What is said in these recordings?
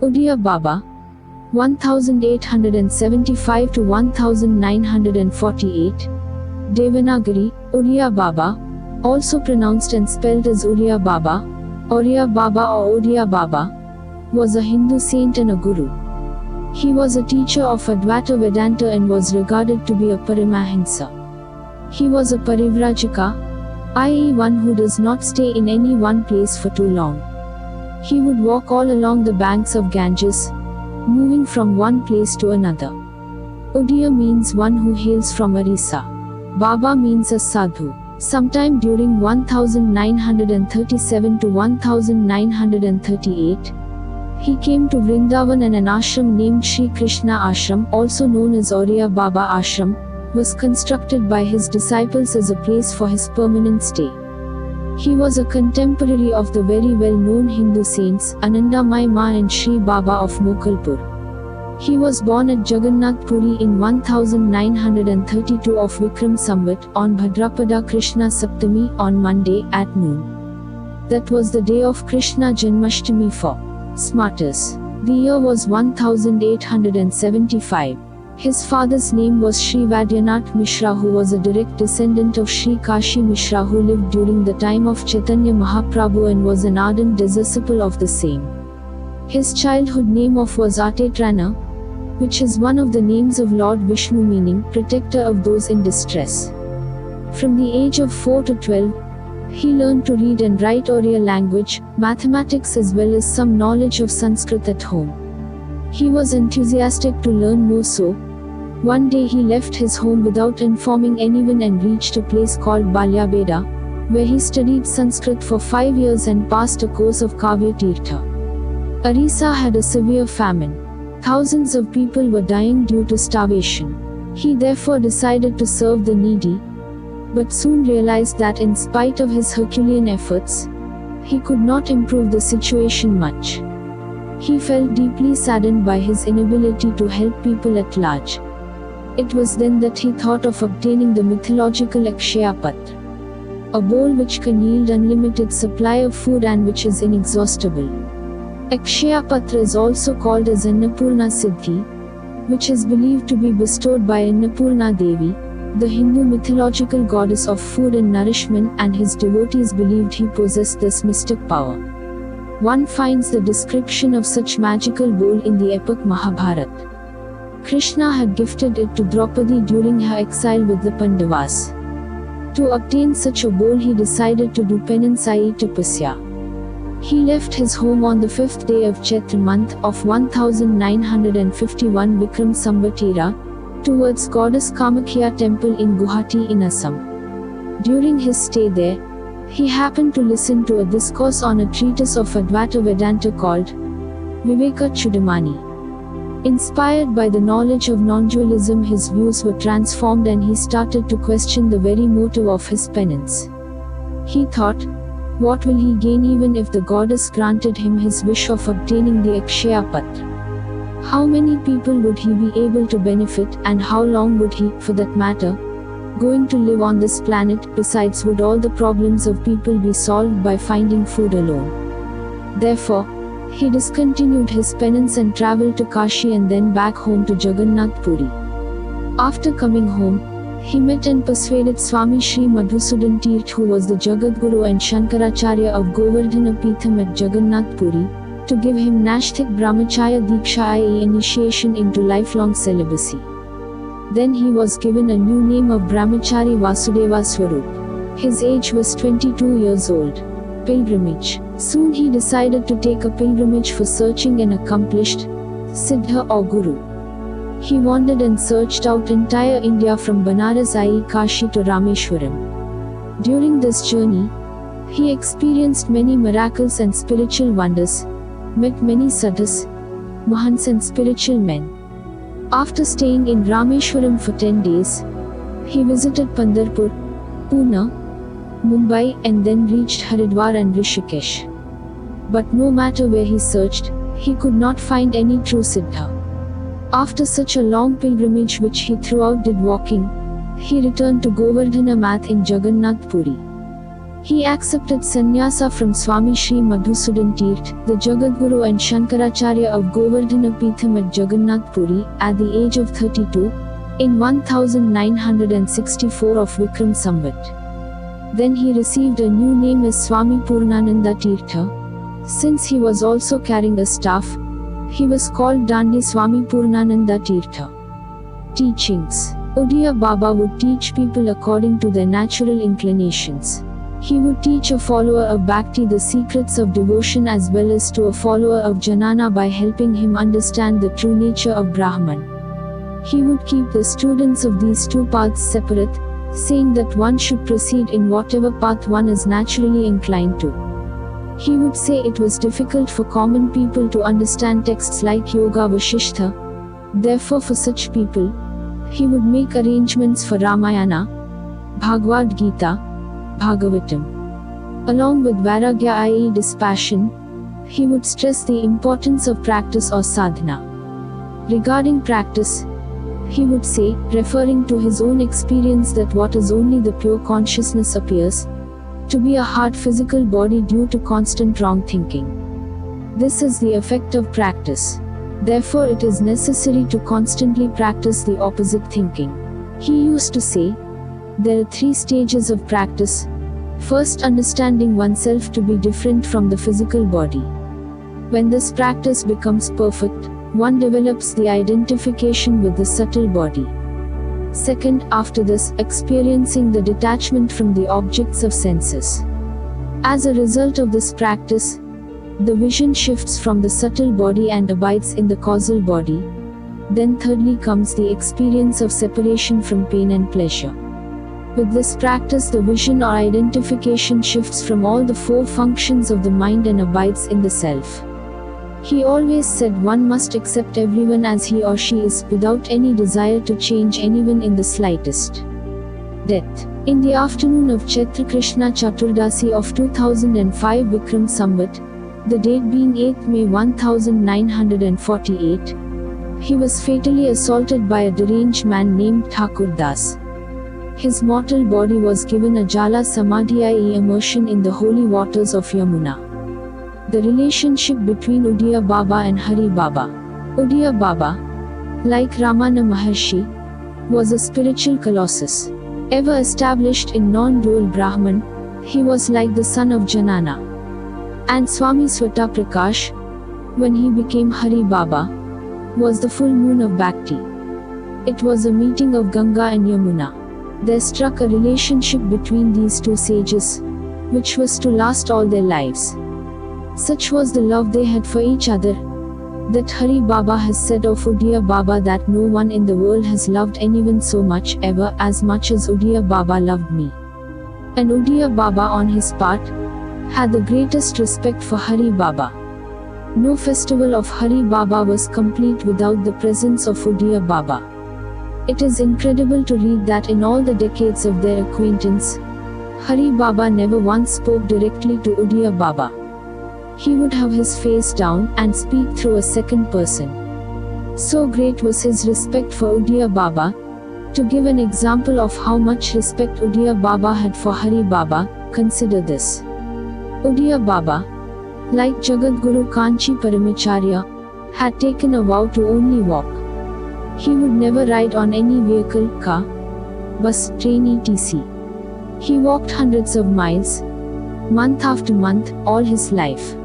Udiya Baba 1875 to 1948. Devanagari, Udiya Baba, also pronounced and spelled as Uriya Baba, Oriya Baba or Udiya Baba, was a Hindu saint and a guru. He was a teacher of Advaita Vedanta and was regarded to be a Paramahansa. He was a Parivrajaka, i.e. one who does not stay in any one place for too long. He would walk all along the banks of Ganges, moving from one place to another. Udiya means one who hails from Orissa. Baba means a sadhu. Sometime during 1937 to 1938, he came to Vrindavan and an ashram named Sri Krishna Ashram, also known as Oriya Baba Ashram, was constructed by his disciples as a place for his permanent stay. He was a contemporary of the very well-known Hindu saints Anandamayi Ma and Sri Baba of Mokalpur. He was born at Jagannath Puri in 1932 of Vikram Samvat on Bhadrapada Krishna Saptami on Monday at noon. That was the day of Krishna Janmashtami for smarters. The year was 1875. His father's name was Sri Vaidyanath Mishra, who was a direct descendant of Sri Kashi Mishra, who lived during the time of Chaitanya Mahaprabhu and was an ardent disciple of the same. His childhood name was Atetrana, which is one of the names of Lord Vishnu, meaning protector of those in distress. From the age of 4 to 12, he learned to read and write Oriya language, mathematics as well as some knowledge of Sanskrit at home. He was enthusiastic to learn more, so one day he left his home without informing anyone and reached a place called Balyabeda, where he studied Sanskrit for 5 years and passed a course of Kavya Tirtha. Orissa had a severe famine. Thousands of people were dying due to starvation. He therefore decided to serve the needy, but soon realized that in spite of his Herculean efforts, he could not improve the situation much. He felt deeply saddened by his inability to help people at large. It was then that he thought of obtaining the mythological Akshaya Patra, a bowl which can yield unlimited supply of food and which is inexhaustible. Akshaya Patra is also called as Annapurna Siddhi, which is believed to be bestowed by Annapurna Devi, the Hindu mythological goddess of food and nourishment, and his devotees believed he possessed this mystic power. One finds the description of such magical bowl in the epic Mahabharata. Krishna had gifted it to Draupadi during her exile with the Pandavas. To obtain such a bowl, he decided to do penance, i.e. tapasya. He left his home on the 5th day of Chaitra month of 1951 Vikram Samvat towards goddess Kamakhya temple in Guwahati in Assam. During his stay there, he happened to listen to a discourse on a treatise of Advaita Vedanta called Viveka Chudamani. Inspired by the knowledge of non-dualism, his views were transformed and he started to question the very motive of his penance. He thought, what will he gain even if the goddess granted him his wish of obtaining the Akshaya Patra? How many people would he be able to benefit, and how long would he, for that matter, going to live on this planet? Besides, would all the problems of people be solved by finding food alone? Therefore, he discontinued his penance and travelled to Kashi and then back home to Jagannath Puri. After coming home, he met and persuaded Swami Sri Madhusudan Tirth, who was the Jagadguru and Shankaracharya of Govardhana Peetham at Jagannath Puri, to give him Nashthik Brahmacharya Diksha, i.e. initiation into lifelong celibacy. Then he was given a new name of Brahmachari Vasudeva Swarup. His age was 22 years old. Pilgrimage. Soon he decided to take a pilgrimage for searching an accomplished Siddha or Guru. He wandered and searched out entire India from Banaras, i.e. Kashi, to Rameshwaram. During this journey, he experienced many miracles and spiritual wonders, met many sadhus, mahants and spiritual men. After staying in Rameshwaram for 10 days, he visited Pandharpur, Pune, Mumbai and then reached Haridwar and Rishikesh. But no matter where he searched, he could not find any true Siddha. After such a long pilgrimage, which he throughout did walking, he returned to Govardhana Math in Jagannath Puri. He accepted sannyasa from Swami Sri Madhusudan Tirth, the Jagadguru and Shankaracharya of Govardhana Peetham at Jagannath Puri, at the age of 32, in 1964 of Vikram Samvat. Then he received a new name as Swami Purnananda Tirtha. Since he was also carrying a staff, he was called Dandi Swami Purnananda Tirtha. Teachings. Udiya Baba would teach people according to their natural inclinations. He would teach a follower of Bhakti the secrets of devotion as well as to a follower of Jnana by helping him understand the true nature of Brahman. He would keep the students of these two paths separate, saying that one should proceed in whatever path one is naturally inclined to. He would say it was difficult for common people to understand texts like Yoga Vasishtha. Therefore, for such people, he would make arrangements for Ramayana, Bhagavad Gita, Bhagavatam. Along with Vairagya, i.e. dispassion, he would stress the importance of practice or sadhana. Regarding practice, he would say, referring to his own experience, that what is only the pure consciousness appears to be a hard physical body due to constant wrong thinking. This is the effect of practice. Therefore, it is necessary to constantly practice the opposite thinking. He used to say, there are 3 stages of practice. First, understanding oneself to be different from the physical body. When this practice becomes perfect, one develops the identification with the subtle body. Second, after this, experiencing the detachment from the objects of senses. As a result of this practice, the vision shifts from the subtle body and abides in the causal body. Then thirdly comes the experience of separation from pain and pleasure. With this practice, the vision or identification shifts from all the 4 functions of the mind and abides in the self. He always said one must accept everyone as he or she is, without any desire to change anyone in the slightest. Death. In the afternoon of Chaitra Krishna Chaturdasi of 2005 Vikram Samvat, the date being 8th May 1948, he was fatally assaulted by a deranged man named Thakur Das. His mortal body was given a Jala Samadhi, i.e. immersion in the holy waters of Yamuna. The relationship between Udiya Baba and Hari Baba. Udiya Baba, like Ramana Maharshi, was a spiritual colossus. Ever established in non-dual Brahman, he was like the son of Janana. And Swami Swata Prakash, when he became Hari Baba, was the full moon of Bhakti. It was a meeting of Ganga and Yamuna. There struck a relationship between these two sages, which was to last all their lives. Such was the love they had for each other, that Hari Baba has said of Udiya Baba that no one in the world has loved anyone so much ever as much as Udiya Baba loved me. And Udiya Baba on his part, had the greatest respect for Hari Baba. No festival of Hari Baba was complete without the presence of Udiya Baba. It is incredible to read that in all the decades of their acquaintance, Hari Baba never once spoke directly to Udiya Baba. He would have his face down and speak through a second person. So great was his respect for Udiya Baba. To give an example of how much respect Udiya Baba had for Hari Baba, consider this. Udiya Baba, like Jagadguru Kanchi Paramacharya, had taken a vow to only walk. He would never ride on any vehicle, car, bus, train etc. He walked hundreds of miles, month after month, all his life.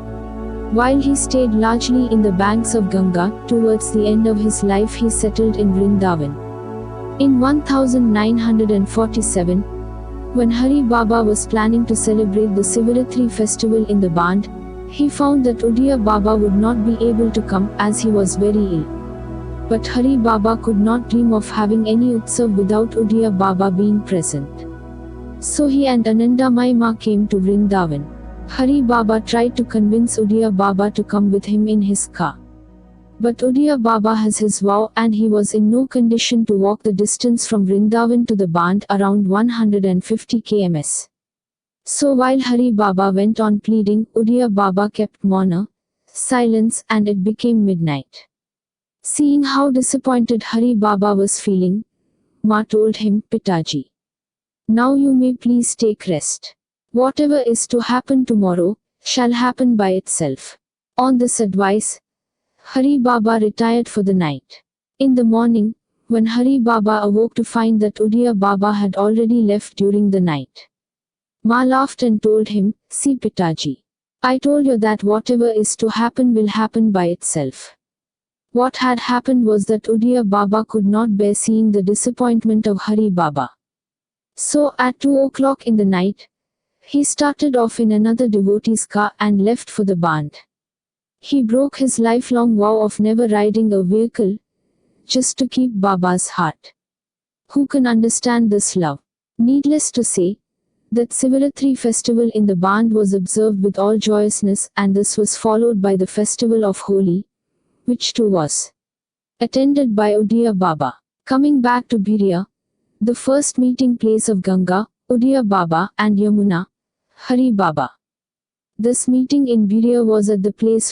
While he stayed largely in the banks of Ganga, towards the end of his life he settled in Vrindavan. In 1947, when Hari Baba was planning to celebrate the Sivaratri festival in the Band, he found that Udiya Baba would not be able to come as he was very ill. But Hari Baba could not dream of having any utsav without Udiya Baba being present. So he and Anandamayi Ma came to Vrindavan. Hari Baba tried to convince Udiya Baba to come with him in his car. But Udiya Baba has his vow and he was in no condition to walk the distance from Vrindavan to the Band, around 150 kms. So while Hari Baba went on pleading, Udiya Baba kept manor, silence, and it became midnight. Seeing how disappointed Hari Baba was feeling, Ma told him, Pitaji, now you may please take rest. Whatever is to happen tomorrow, shall happen by itself. On this advice, Hari Baba retired for the night. In the morning, when Hari Baba awoke to find that Udiya Baba had already left during the night, Ma laughed and told him, "See Pitaji. I told you that whatever is to happen will happen by itself." What had happened was that Udiya Baba could not bear seeing the disappointment of Hari Baba. So at 2 o'clock in the night, he started off in another devotee's car and left for the band. He broke his lifelong vow of never riding a vehicle, just to keep Baba's heart. Who can understand this love? Needless to say, that Sivaratri festival in the band was observed with all joyousness, and this was followed by the festival of Holi, which too was attended by Udiya Baba. Coming back to Biriya, the first meeting place of Ganga, Udiya Baba, and Yamuna, Hari Baba. This meeting in Biriya was at the place